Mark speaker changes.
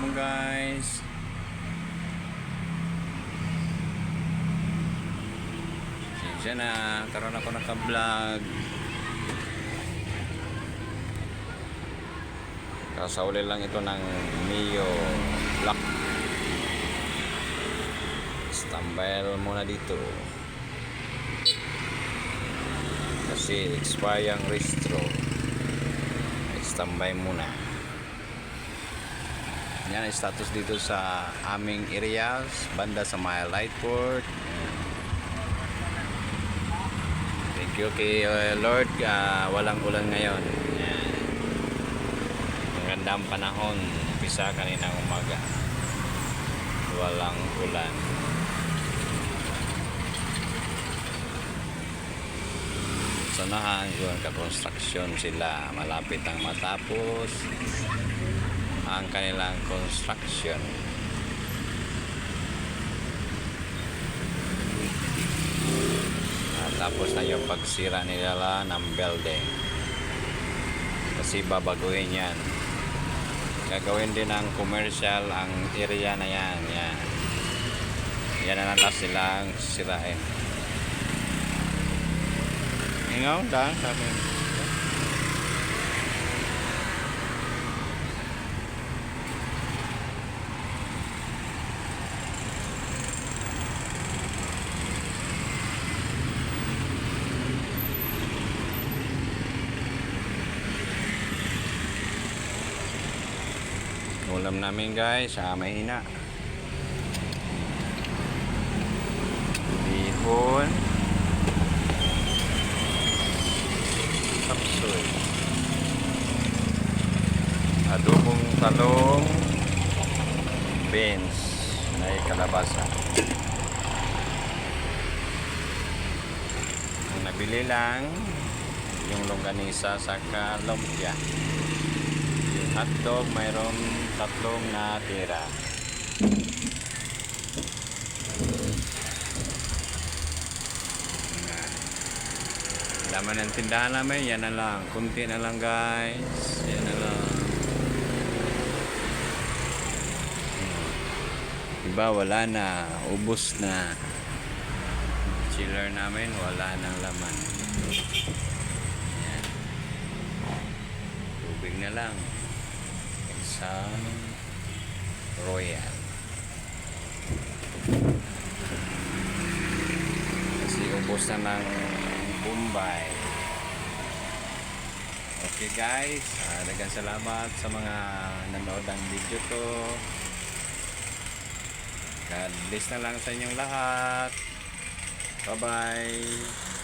Speaker 1: mo guys. Siya na, karoon ako naka-vlog. Kasauli lang ito ng Mio Black. Tambay muna dito kasi expire ang registro. Standby muna. Yan ang status dito sa aming areas, banda sa may Lightport. Thank you kay Lord, walang ulan ngayon. Yan. Magandang panahon, umpisa kaninang umaga, walang ulan. Sanahan yung ka-construction sila, malapit ang matapos ang kanilang construction. Tapos na yung pagsira nila ng building kasi babaguhin yan, gagawin din ng commercial ang area na yan. Yan na lang silang sirain. Ingaw dah sabi. Ulam namin guys, mahina. Bihon, kapsoy, adobong talong, beans, may kalabasa. Ang nabili lang yung longganisa sa lumpia. Yung hotdog mayroon 3 na tira. Laman ng tindahan namin, yan na lang. Kunti na lang guys. Yan na lang. Diba wala na. Ubos na. Chiller namin, wala nang laman. Yan. Tubig na lang. Isang Royal. Kasi ubos na ng Bombay. Okay guys, daghang salamat sa mga nanood ng video to. God bless na lang sa inyong lahat. Bye bye.